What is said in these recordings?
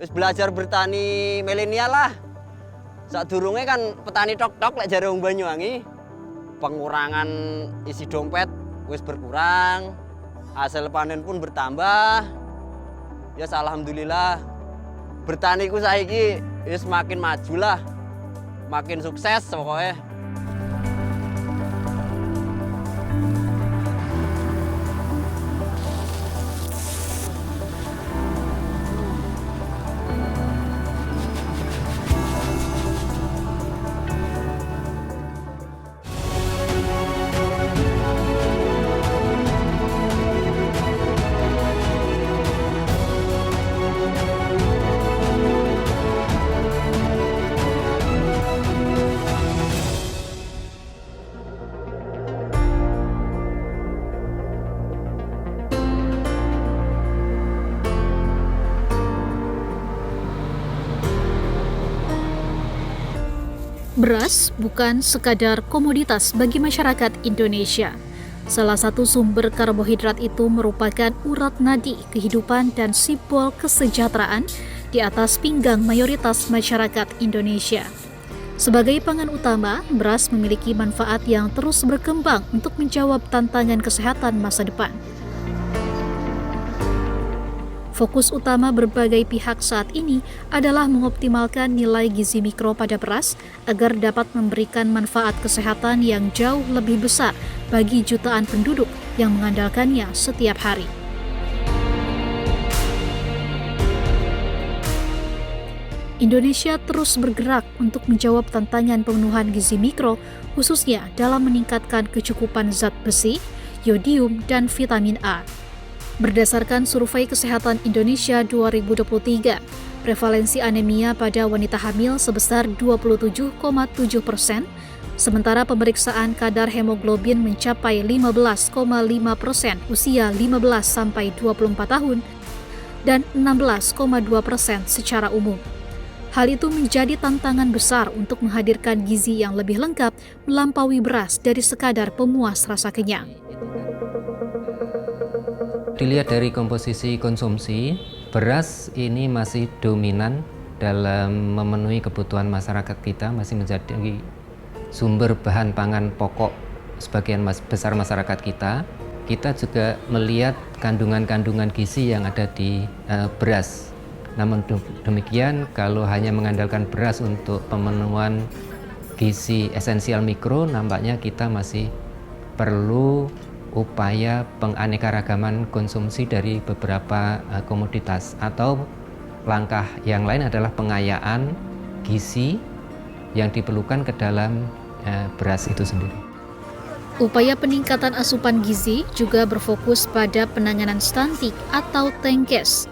Wis belajar bertani milenial lah. Sadurunge kan petani tok-tok lek jare wong Banyuwangi. Pengurangan isi dompet wis berkurang, hasil panen pun bertambah. Ya alhamdulillah. Bertani ku saiki wis makin maju lah. Makin sukses pokoknya. Beras bukan sekadar komoditas bagi masyarakat Indonesia. Salah satu sumber karbohidrat itu merupakan urat nadi kehidupan dan simbol kesejahteraan di atas pinggang mayoritas masyarakat Indonesia. Sebagai pangan utama, beras memiliki manfaat yang terus berkembang untuk menjawab tantangan kesehatan masa depan. Fokus utama berbagai pihak saat ini adalah mengoptimalkan nilai gizi mikro pada beras agar dapat memberikan manfaat kesehatan yang jauh lebih besar bagi jutaan penduduk yang mengandalkannya setiap hari. Indonesia terus bergerak untuk menjawab tantangan pemenuhan gizi mikro, khususnya dalam meningkatkan kecukupan zat besi, yodium, dan vitamin A. Berdasarkan Survei Kesehatan Indonesia 2023, prevalensi anemia pada wanita hamil sebesar 27,7%, sementara pemeriksaan kadar hemoglobin mencapai 15,5% usia 15-24 tahun dan 16,2% secara umum. Hal itu menjadi tantangan besar untuk menghadirkan gizi yang lebih lengkap melampaui beras dari sekadar pemuas rasa kenyang. Dilihat dari komposisi konsumsi, beras ini masih dominan dalam memenuhi kebutuhan masyarakat kita, masih menjadi sumber bahan pangan pokok sebagian besar masyarakat kita. Kita juga melihat kandungan-kandungan gizi yang ada di beras. Namun demikian, kalau hanya mengandalkan beras untuk pemenuhan gizi esensial mikro, nampaknya kita masih perlu upaya penganekaragaman konsumsi dari beberapa komoditas, atau langkah yang lain adalah pengayaan gizi yang diperlukan ke dalam beras itu sendiri. Upaya peningkatan asupan gizi juga berfokus pada penanganan stunting atau TENKES.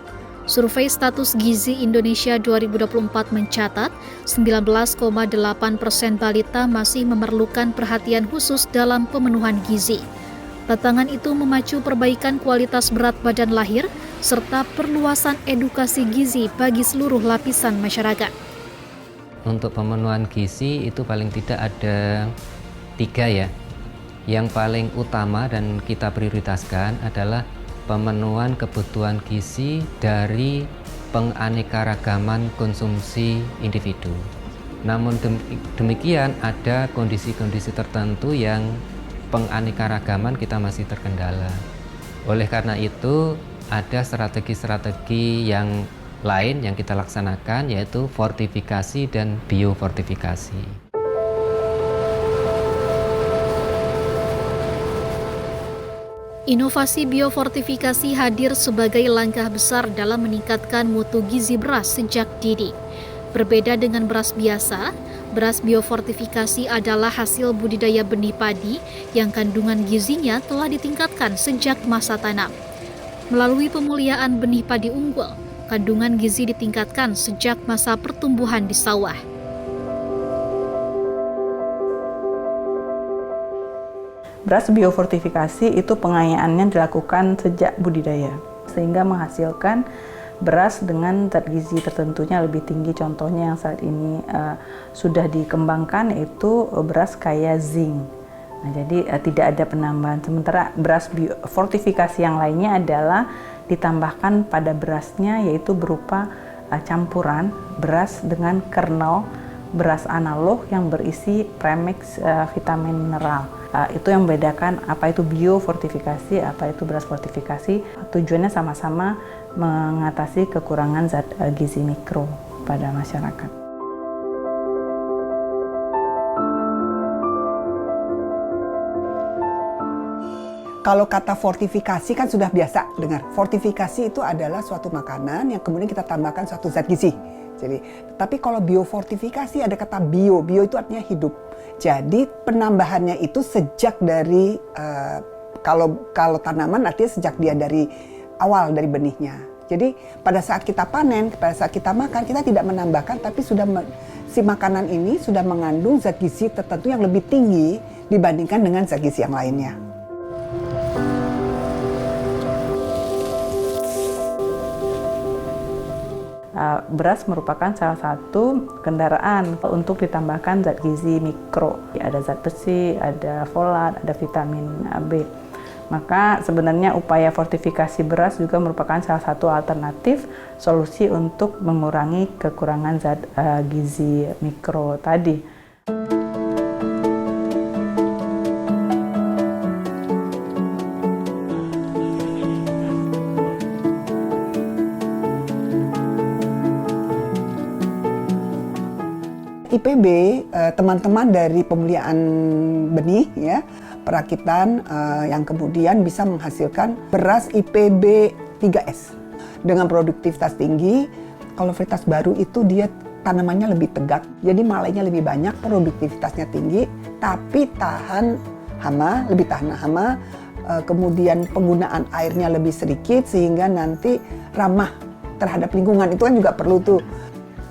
Survei Status Gizi Indonesia 2024 mencatat 19,8% balita masih memerlukan perhatian khusus dalam pemenuhan gizi. Tantangan itu memacu perbaikan kualitas berat badan lahir serta perluasan edukasi gizi bagi seluruh lapisan masyarakat. Untuk pemenuhan gizi itu paling tidak ada 3 ya. Yang paling utama dan kita prioritaskan adalah pemenuhan kebutuhan gizi dari penganekaragaman konsumsi individu. Namun demikian ada kondisi-kondisi tertentu yang penganekaragaman kita masih terkendala. Oleh karena itu, ada strategi-strategi yang lain yang kita laksanakan, yaitu fortifikasi dan biofortifikasi. Inovasi biofortifikasi hadir sebagai langkah besar dalam meningkatkan mutu gizi beras sejak dini. Berbeda dengan beras biasa, beras biofortifikasi adalah hasil budidaya benih padi yang kandungan gizinya telah ditingkatkan sejak masa tanam. Melalui pemuliaan benih padi unggul, kandungan gizi ditingkatkan sejak masa pertumbuhan di sawah. Beras biofortifikasi itu pengayaannya dilakukan sejak budidaya, sehingga menghasilkan beras dengan zat gizi tertentunya lebih tinggi. Contohnya yang saat ini sudah dikembangkan yaitu beras kaya zinc. Nah, jadi tidak ada penambahan. Sementara beras fortifikasi yang lainnya adalah ditambahkan pada berasnya, yaitu berupa campuran beras dengan kernel beras analog yang berisi premix vitamin mineral. Itu yang membedakan apa itu biofortifikasi, apa itu beras fortifikasi. Tujuannya sama-sama mengatasi kekurangan zat gizi mikro pada masyarakat. Kalau kata fortifikasi kan sudah biasa dengar. Fortifikasi itu adalah suatu makanan yang kemudian kita tambahkan suatu zat gizi. Jadi, tapi kalau biofortifikasi ada kata bio. Bio itu artinya hidup. Jadi penambahannya itu sejak dari kalau tanaman artinya sejak dia dari awal dari benihnya. Jadi pada saat kita panen, pada saat kita makan, kita tidak menambahkan, tapi si makanan ini sudah mengandung zat gizi tertentu yang lebih tinggi dibandingkan dengan zat gizi yang lainnya. Beras merupakan salah satu kendaraan untuk ditambahkan zat gizi mikro. Ada zat besi, ada folat, ada vitamin B. Maka sebenarnya upaya fortifikasi beras juga merupakan salah satu alternatif solusi untuk mengurangi kekurangan zat gizi mikro tadi. IPB, teman-teman dari pemuliaan benih, ya, perakitan yang kemudian bisa menghasilkan beras IPB 3S dengan produktivitas tinggi. Kalau varietas baru itu dia tanamannya lebih tegak, jadi malainya lebih banyak, produktivitasnya tinggi, tapi tahan hama, lebih tahan hama, kemudian penggunaan airnya lebih sedikit sehingga nanti ramah terhadap lingkungan. Itu kan juga perlu tuh.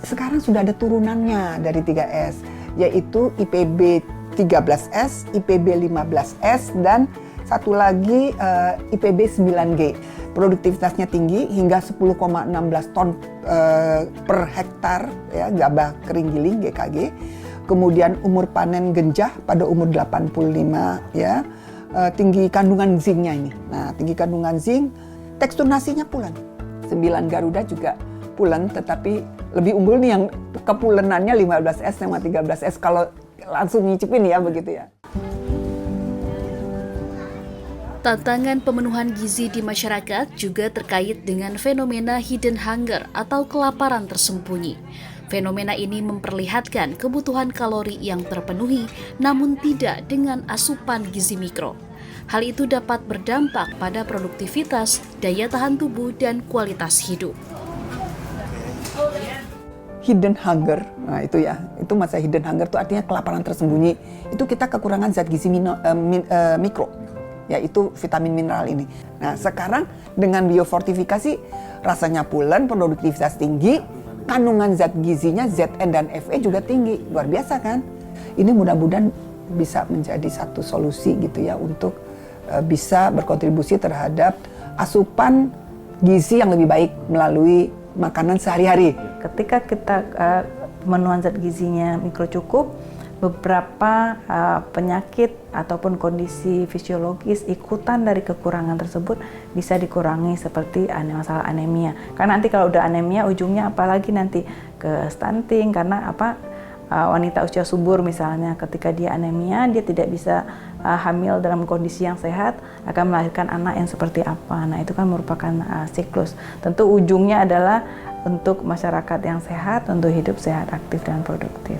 Sekarang sudah ada turunannya dari 3S, yaitu IPB 13S, IPB 15S, dan satu lagi IPB 9G. Produktivitasnya tinggi hingga 10,16 ton per hektar, ya, gabah kering giling GKG. Kemudian umur panen genjah pada umur 85, ya. Tinggi kandungan zinknya ini. Nah, tinggi kandungan zink, tekstur nasinya pulen. 9 Garuda juga pulen, tetapi lebih unggul nih yang kepulenannya 15S sama 13S kalau langsung nyicipin ya, begitu ya. Tantangan pemenuhan gizi di masyarakat juga terkait dengan fenomena hidden hunger atau kelaparan tersembunyi. Fenomena ini memperlihatkan kebutuhan kalori yang terpenuhi namun tidak dengan asupan gizi mikro. Hal itu dapat berdampak pada produktivitas, daya tahan tubuh, dan kualitas hidup. Hidden hunger, nah itu ya, itu masa hidden hunger itu artinya kelaparan tersembunyi. Itu kita kekurangan zat gizi mikro, yaitu vitamin mineral ini. Nah sekarang dengan biofortifikasi rasanya pulen, produktivitas tinggi, kandungan zat gizinya Zn dan Fe juga tinggi, luar biasa kan? Ini mudah-mudahan bisa menjadi satu solusi gitu ya untuk bisa berkontribusi terhadap asupan gizi yang lebih baik melalui makanan sehari-hari. Ketika kita pemenuhan zat gizinya mikro cukup, beberapa penyakit ataupun kondisi fisiologis ikutan dari kekurangan tersebut bisa dikurangi seperti masalah anemia. Karena nanti kalau udah anemia ujungnya apalagi nanti ke stunting, karena wanita usia subur misalnya ketika dia anemia dia tidak bisa hamil dalam kondisi yang sehat, akan melahirkan anak yang seperti apa. Nah itu kan merupakan siklus. Tentu ujungnya adalah untuk masyarakat yang sehat, untuk hidup sehat, aktif, dan produktif.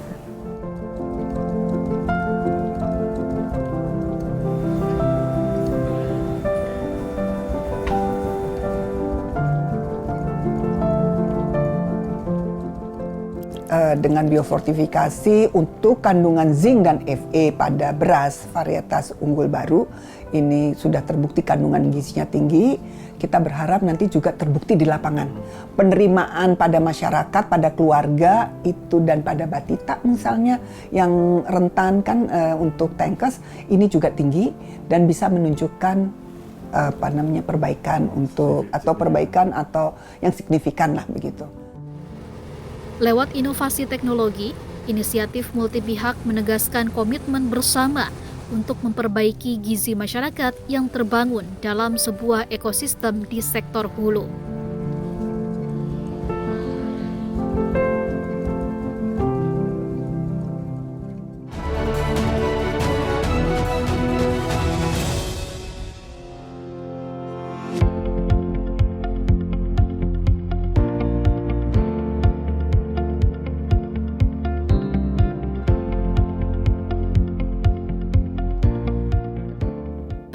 Dengan biofortifikasi untuk kandungan zinc dan Fe pada beras varietas unggul baru ini sudah terbukti kandungan gizinya tinggi. Kita berharap nanti juga terbukti di lapangan. Penerimaan pada masyarakat, pada keluarga itu dan pada batita misalnya yang rentan kan untuk tankes ini juga tinggi dan bisa menunjukkan perbaikan atau yang signifikan lah begitu. Lewat inovasi teknologi, inisiatif multipihak menegaskan komitmen bersama untuk memperbaiki gizi masyarakat yang terbangun dalam sebuah ekosistem di sektor hulu.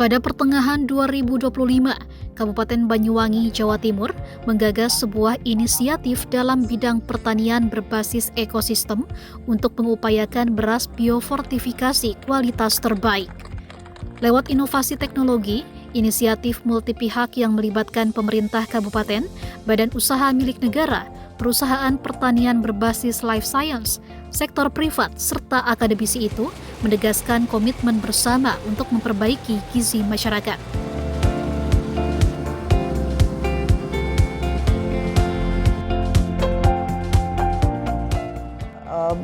Pada pertengahan 2025, Kabupaten Banyuwangi, Jawa Timur menggagas sebuah inisiatif dalam bidang pertanian berbasis ekosistem untuk mengupayakan beras biofortifikasi kualitas terbaik. Lewat inovasi teknologi, inisiatif multipihak yang melibatkan pemerintah kabupaten, badan usaha milik negara, perusahaan pertanian berbasis life science, sektor privat, serta akademisi itu menegaskan komitmen bersama untuk memperbaiki gizi masyarakat.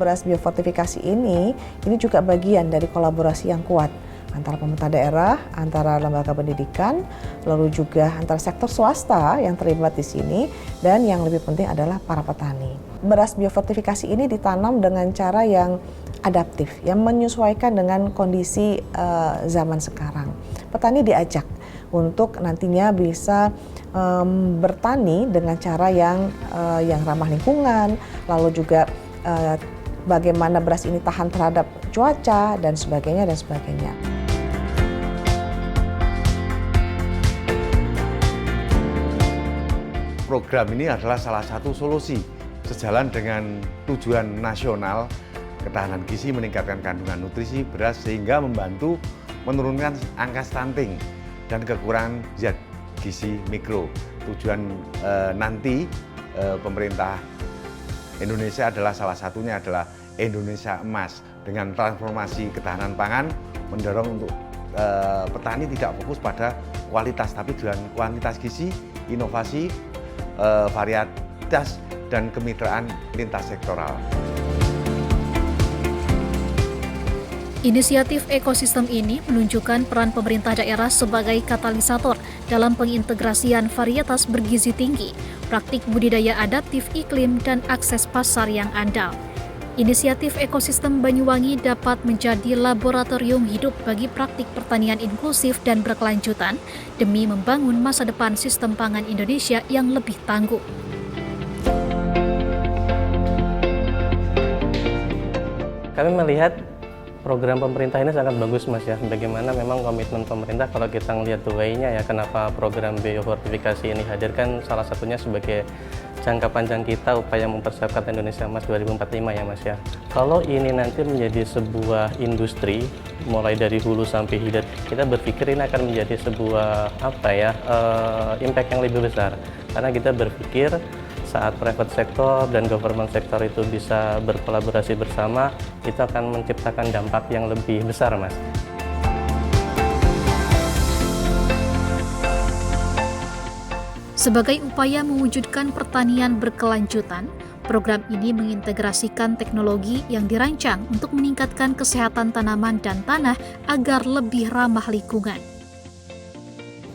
Beras biofortifikasi ini juga bagian dari kolaborasi yang kuat antara pemerintah daerah, antara lembaga pendidikan, lalu juga antara sektor swasta yang terlibat di sini, dan yang lebih penting adalah para petani. Beras biofortifikasi ini ditanam dengan cara yang adaptif, yang menyesuaikan dengan kondisi zaman sekarang. Petani diajak untuk nantinya bisa bertani dengan cara yang ramah lingkungan, lalu juga bagaimana beras ini tahan terhadap cuaca dan sebagainya dan sebagainya. Program ini adalah salah satu solusi sejalan dengan tujuan nasional ketahanan gizi, meningkatkan kandungan nutrisi beras sehingga membantu menurunkan angka stunting dan kekurangan zat gizi mikro. Tujuan nanti pemerintah Indonesia adalah salah satunya adalah Indonesia Emas, dengan transformasi ketahanan pangan mendorong untuk petani tidak fokus pada kualitas tapi dengan kuantitas gizi, inovasi, varietas dan kemitraan lintas sektoral. Inisiatif ekosistem ini menunjukkan peran pemerintah daerah sebagai katalisator dalam pengintegrasian varietas bergizi tinggi, praktik budidaya adaptif iklim, dan akses pasar yang andal. Inisiatif ekosistem Banyuwangi dapat menjadi laboratorium hidup bagi praktik pertanian inklusif dan berkelanjutan demi membangun masa depan sistem pangan Indonesia yang lebih tangguh. Kami melihat program pemerintah ini sangat bagus, Mas, ya. Bagaimana memang komitmen pemerintah kalau kita ngelihat the way-nya ya, kenapa program biofortifikasi ini hadir, kan salah satunya sebagai jangka panjang kita upaya mempersiapkan Indonesia Emas 2045 ya, Mas, ya. Kalau ini nanti menjadi sebuah industri mulai dari hulu sampai hilir, kita berpikir ini akan menjadi sebuah impact yang lebih besar, karena kita berpikir saat private sector dan government sector itu bisa berkolaborasi bersama, itu akan menciptakan dampak yang lebih besar, Mas. Sebagai upaya mewujudkan pertanian berkelanjutan, program ini mengintegrasikan teknologi yang dirancang untuk meningkatkan kesehatan tanaman dan tanah agar lebih ramah lingkungan.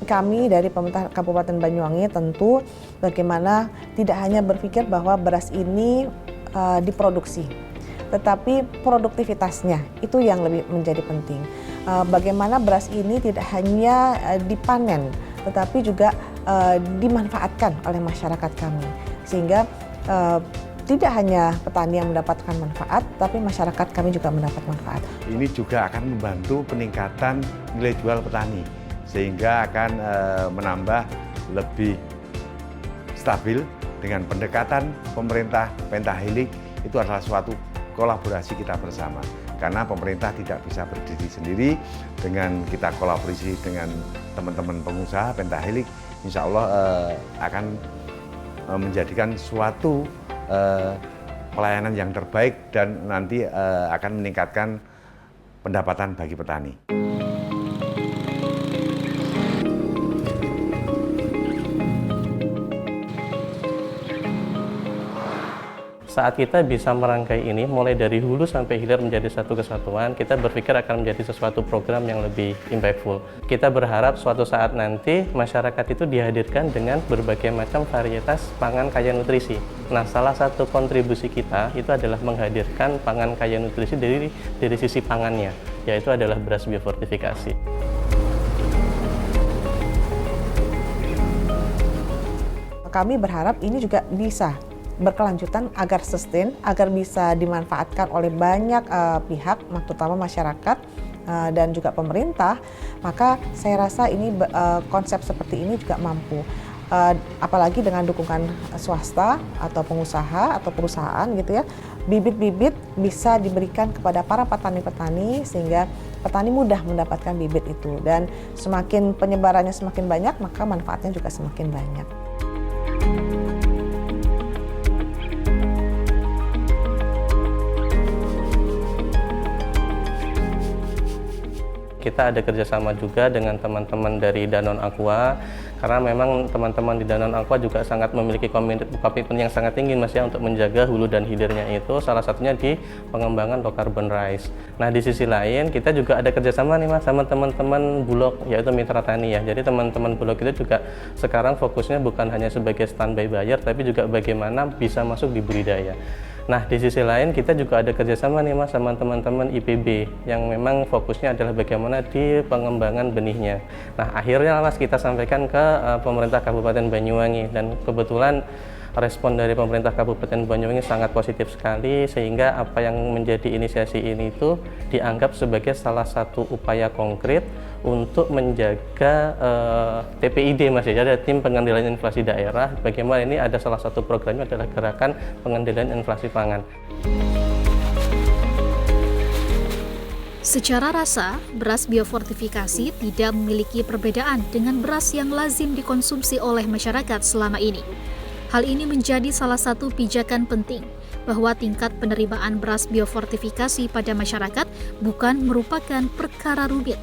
Kami dari pemerintah Kabupaten Banyuwangi tentu bagaimana tidak hanya berpikir bahwa beras ini diproduksi, tetapi produktivitasnya itu yang lebih menjadi penting. Bagaimana beras ini tidak hanya dipanen, tetapi juga dimanfaatkan oleh masyarakat kami, sehingga tidak hanya petani yang mendapatkan manfaat, tapi masyarakat kami juga mendapat manfaat. Ini juga akan membantu peningkatan nilai jual petani, sehingga akan menambah lebih stabil dengan pendekatan pemerintah pentahelix. Itu adalah suatu kolaborasi kita bersama, karena pemerintah tidak bisa berdiri sendiri. Dengan kita kolaborasi dengan teman-teman pengusaha pentahelix, insya Allah akan menjadikan suatu pelayanan yang terbaik dan nanti akan meningkatkan pendapatan bagi petani. Saat kita bisa merangkai ini, mulai dari hulu sampai hilir menjadi satu kesatuan, kita berpikir akan menjadi sesuatu program yang lebih impactful. Kita berharap suatu saat nanti masyarakat itu dihadirkan dengan berbagai macam varietas pangan kaya nutrisi. Nah, salah satu kontribusi kita itu adalah menghadirkan pangan kaya nutrisi dari sisi pangannya, yaitu adalah beras biofortifikasi. Kami berharap ini juga bisa berkelanjutan agar sustain, agar bisa dimanfaatkan oleh banyak pihak, terutama masyarakat, dan juga pemerintah, maka saya rasa ini konsep seperti ini juga mampu. Apalagi dengan dukungan swasta atau pengusaha atau perusahaan gitu ya, bibit-bibit bisa diberikan kepada para petani-petani sehingga petani mudah mendapatkan bibit itu, dan semakin penyebarannya semakin banyak maka manfaatnya juga semakin banyak. Kita ada kerjasama juga dengan teman-teman dari Danone Aqua, karena memang teman-teman di Danone Aqua juga sangat memiliki komitmen yang sangat tinggi Mas ya untuk menjaga hulu dan hilirnya itu, salah satunya di pengembangan low carbon rice. Nah di sisi lain kita juga ada kerjasama nih Mas sama teman-teman Bulog, yaitu mitra tani ya. Jadi teman-teman Bulog itu juga sekarang fokusnya bukan hanya sebagai standby buyer, tapi juga bagaimana bisa masuk di budidaya. Nah, di sisi lain kita juga ada kerjasama nih Mas sama teman-teman IPB yang memang fokusnya adalah bagaimana di pengembangan benihnya. Nah, akhirnya Mas kita sampaikan ke pemerintah Kabupaten Banyuwangi, dan kebetulan respon dari pemerintah Kabupaten Banyuwangi sangat positif sekali, sehingga apa yang menjadi inisiasi ini itu dianggap sebagai salah satu upaya konkret untuk menjaga TPID Mas ya, ada tim pengendalian inflasi daerah. Bagaimana ini ada salah satu programnya adalah gerakan pengendalian inflasi pangan. Secara rasa, beras biofortifikasi tidak memiliki perbedaan dengan beras yang lazim dikonsumsi oleh masyarakat selama ini. Hal ini menjadi salah satu pijakan penting bahwa tingkat penerimaan beras biofortifikasi pada masyarakat bukan merupakan perkara rumit.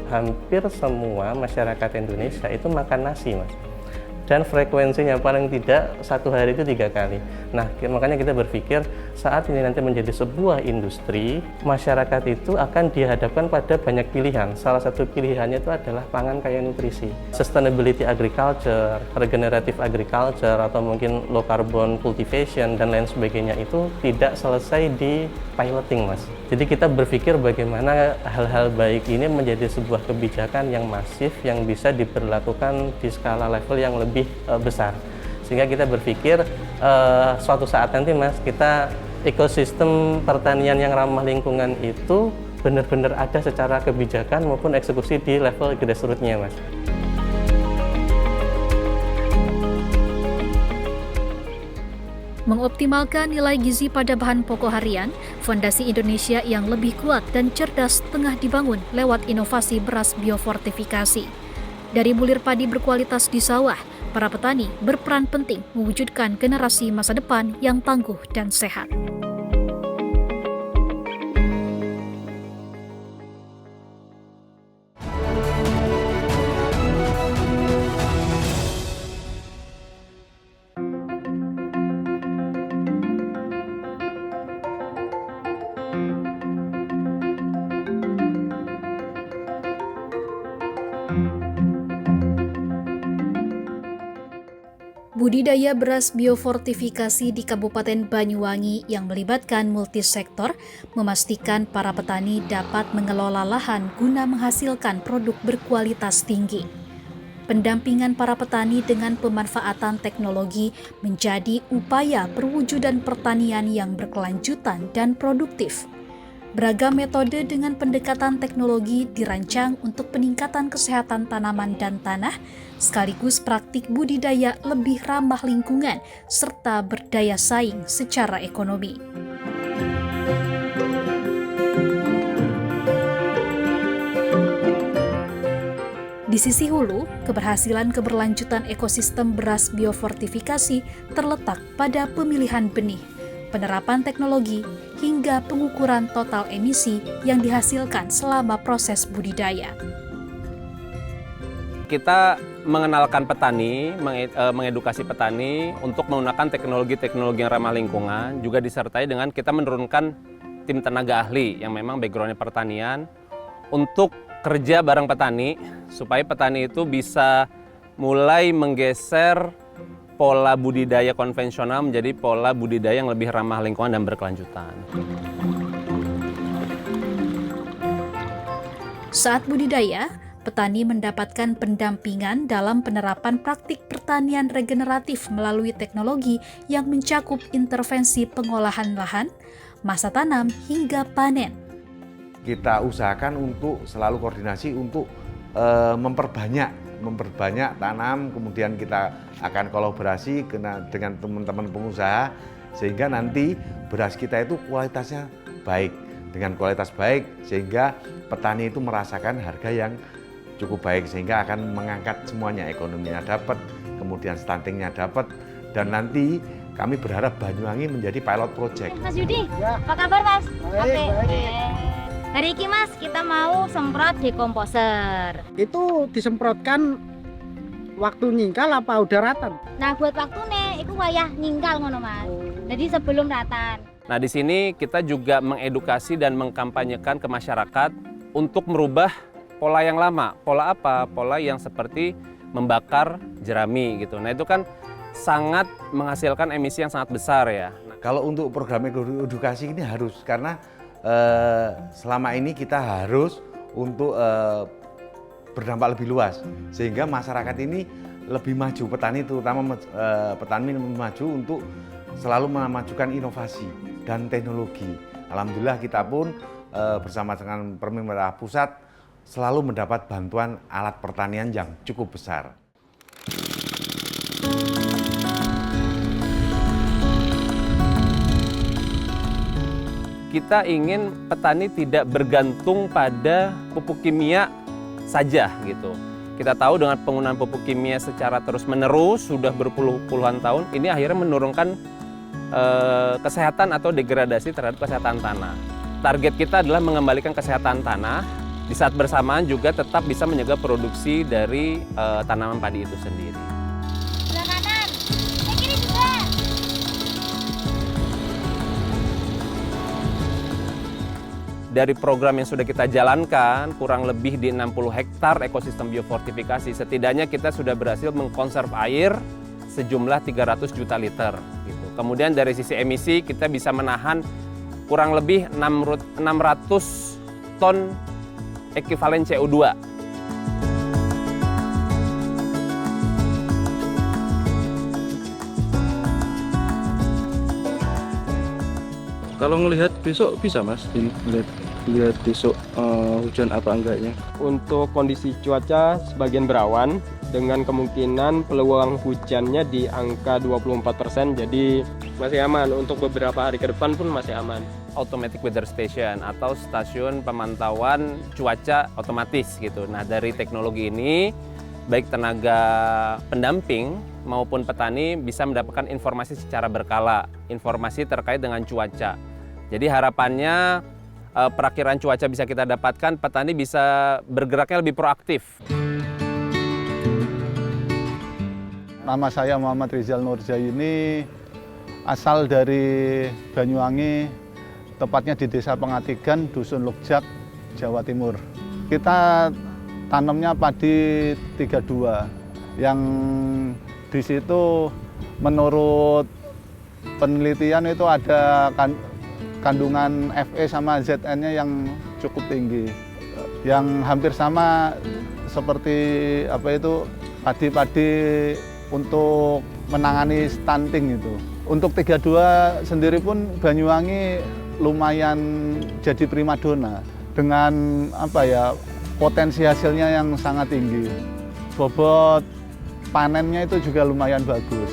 Hampir semua masyarakat Indonesia itu makan nasi Mas, dan frekuensinya paling tidak satu hari itu 3 kali. Nah makanya kita berpikir saat ini nanti menjadi sebuah industri, masyarakat itu akan dihadapkan pada banyak pilihan. Salah satu pilihannya itu adalah pangan kaya nutrisi, sustainability agriculture, regenerative agriculture, atau mungkin low carbon cultivation dan lain sebagainya, itu tidak selesai di piloting Mas. Jadi kita berpikir bagaimana hal-hal baik ini menjadi sebuah kebijakan yang masif yang bisa diberlakukan di skala level yang lebih besar. Sehingga kita berpikir suatu saat nanti Mas, kita ekosistem pertanian yang ramah lingkungan itu benar-benar ada secara kebijakan maupun eksekusi di level grassroots-nya Mas. Mengoptimalkan nilai gizi pada bahan pokok harian, Fondasi Indonesia yang lebih kuat dan cerdas tengah dibangun lewat inovasi beras biofortifikasi. Dari bulir padi berkualitas di sawah, para petani berperan penting mewujudkan generasi masa depan yang tangguh dan sehat. Budidaya beras biofortifikasi di Kabupaten Banyuwangi yang melibatkan multisektor memastikan para petani dapat mengelola lahan guna menghasilkan produk berkualitas tinggi. Pendampingan para petani dengan pemanfaatan teknologi menjadi upaya perwujudan pertanian yang berkelanjutan dan produktif. Beragam metode dengan pendekatan teknologi dirancang untuk peningkatan kesehatan tanaman dan tanah, sekaligus praktik budidaya lebih ramah lingkungan serta berdaya saing secara ekonomi. Di sisi hulu, keberhasilan keberlanjutan ekosistem beras biofortifikasi terletak pada pemilihan benih, penerapan teknologi, hingga pengukuran total emisi yang dihasilkan selama proses budidaya. Kita mengenalkan petani, mengedukasi petani untuk menggunakan teknologi-teknologi yang ramah lingkungan, juga disertai dengan kita menurunkan tim tenaga ahli yang memang background-nya pertanian untuk kerja bareng petani, supaya petani itu bisa mulai menggeser pola budidaya konvensional menjadi pola budidaya yang lebih ramah lingkungan dan berkelanjutan. Saat budidaya, petani mendapatkan pendampingan dalam penerapan praktik pertanian regeneratif melalui teknologi yang mencakup intervensi pengolahan lahan, masa tanam, hingga panen. kita usahakan untuk selalu koordinasi untuk memperbanyak tanam, kemudian kita akan kolaborasi dengan teman-teman pengusaha sehingga nanti beras kita itu kualitasnya baik. Dengan kualitas baik sehingga petani itu merasakan harga yang cukup baik sehingga akan mengangkat semuanya, ekonominya dapat, kemudian stuntingnya dapat, dan nanti kami berharap Banyuwangi menjadi pilot project. Mas Yudi, apa kabar Mas? Hari ini Mas, kita mau semprot dekomposer. Itu disemprotkan waktu nyingkal apa udah ratan? Nah, buat waktu nih, itu wayah nyingkal ngono Mas. Jadi sebelum ratan. Nah, di sini kita juga mengedukasi dan mengkampanyekan ke masyarakat untuk merubah pola yang lama. Pola apa? Pola yang seperti membakar jerami gitu. Nah, itu kan sangat menghasilkan emisi yang sangat besar ya. Kalau untuk program edukasi ini harus, karena selama ini kita harus untuk berdampak lebih luas. Sehingga masyarakat ini lebih maju, petani terutama petani maju untuk selalu memajukan inovasi dan teknologi. Alhamdulillah kita pun bersama dengan Pemerintah Pusat selalu mendapat bantuan alat pertanian yang cukup besar. Kita ingin petani tidak bergantung pada pupuk kimia saja gitu. Kita tahu dengan penggunaan pupuk kimia secara terus-menerus sudah berpuluh-puluhan tahun, ini akhirnya menurunkan kesehatan atau degradasi terhadap kesehatan tanah. Target kita adalah mengembalikan kesehatan tanah, di saat bersamaan juga tetap bisa menjaga produksi dari tanaman padi itu sendiri. Sebelah kanan, kiri juga. Dari program yang sudah kita jalankan, kurang lebih di 60 hektar ekosistem biofortifikasi, setidaknya kita sudah berhasil mengkonserv air sejumlah 300 juta liter. Gitu. Kemudian dari sisi emisi kita bisa menahan kurang lebih 600 ton ekuivalen CO2. Kalau ngelihat besok bisa Mas, lihat besok hujan apa enggaknya. Untuk kondisi cuaca sebagian berawan dengan kemungkinan peluang hujannya di angka 24%, jadi masih aman. Untuk beberapa hari ke depan pun masih aman. Automatic Weather Station atau stasiun pemantauan cuaca otomatis gitu. Nah, dari teknologi ini baik tenaga pendamping maupun petani bisa mendapatkan informasi secara berkala, informasi terkait dengan cuaca. Jadi harapannya perakiraan cuaca bisa kita dapatkan, petani bisa bergeraknya lebih proaktif. Nama saya Muhammad Rizal Nurjaini, asal dari Banyuwangi, tepatnya di Desa Pengatigan, Dusun Lugjak, Jawa Timur. Kita tanamnya padi 32, yang di situ menurut penelitian itu ada kandungan Fe sama Zn-nya yang cukup tinggi, yang hampir sama seperti padi-padi untuk menangani stunting itu. Untuk 32 sendiri pun Banyuwangi lumayan jadi primadona dengan potensi hasilnya yang sangat tinggi. Bobot panennya itu juga lumayan bagus.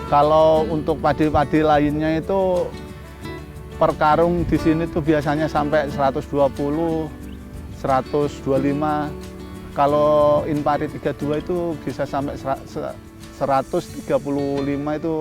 Kalau untuk padi-padi lainnya itu per karung di sini tuh biasanya sampai 120, 125. Kalau Inpari 32 itu bisa sampai 135 itu.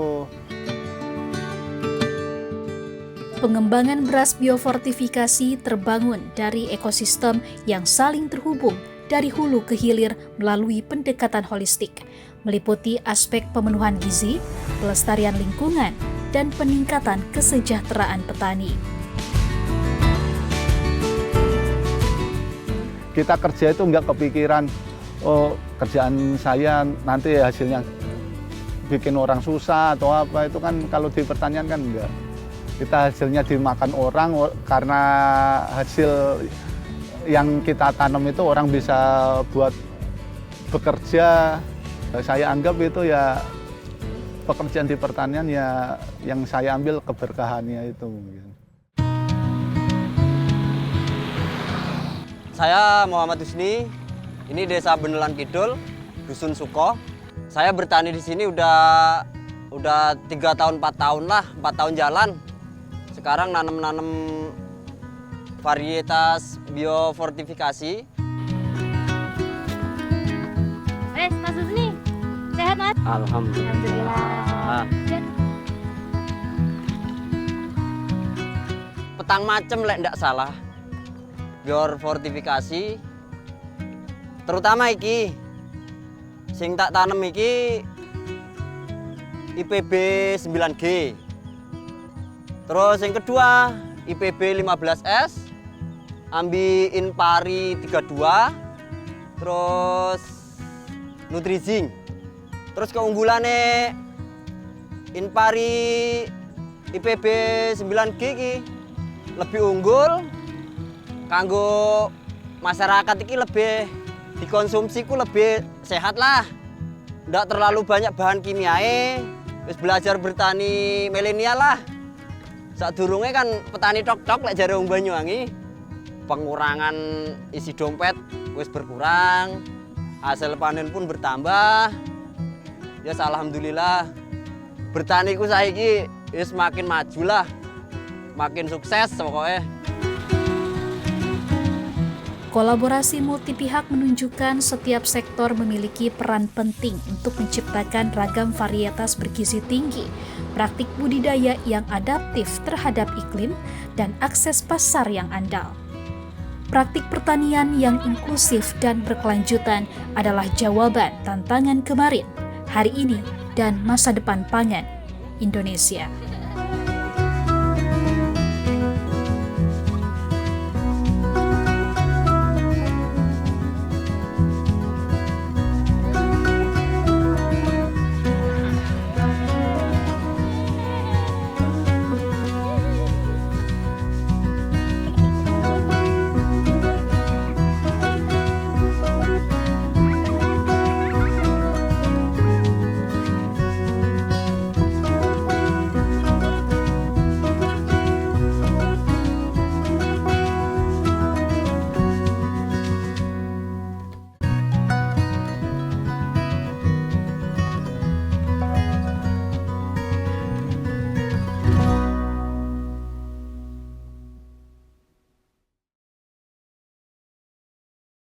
Pengembangan beras biofortifikasi terbangun dari ekosistem yang saling terhubung dari hulu ke hilir melalui pendekatan holistik, meliputi aspek pemenuhan gizi, pelestarian lingkungan, dan peningkatan kesejahteraan petani. Kita kerja itu nggak kepikiran, kerjaan saya nanti hasilnya bikin orang susah atau apa, itu kan kalau di pertanian kan enggak. Kita hasilnya dimakan orang karena hasil yang kita tanam itu orang bisa buat bekerja. Saya anggap itu ya pekerjaan di pertanian ya yang saya ambil keberkahannya itu. Saya Muhammad Husni, ini Desa Benelan Kidul, Dusun Suko. Saya bertani di sini udah 3 tahun, 4 tahun lah, 4 tahun jalan. Sekarang nanam varietas biofortifikasi. Mas Husni, sehat Mas? Alhamdulillah. Petang macem lek ndak salah. Biofortifikasi. Terutama iki sing tak tanem iki IPB 9G. Terus yang kedua IPB 15S, Ambi Inpari 32, terus Nutrizing. Terus keunggulannya Inpari IPB 9G iki lebih unggul, kanggo masyarakat iki lebih dikonsumsi ku lebih sehat lah. Ndak terlalu banyak bahan kimiae. Wis belajar bertani milenial lah. Sadurunge kan petani tok-tok lek jare wong Banyuwangi. Pengurangan isi dompet wis berkurang. Hasil panen pun bertambah. Ya alhamdulillah. Bertani ku saiki wis makin maju lah. Makin sukses pokoknya. Kolaborasi multi pihak menunjukkan setiap sektor memiliki peran penting untuk menciptakan ragam varietas bergizi tinggi, praktik budidaya yang adaptif terhadap iklim, dan akses pasar yang andal. Praktik pertanian yang inklusif dan berkelanjutan adalah jawaban tantangan kemarin, hari ini, dan masa depan pangan Indonesia.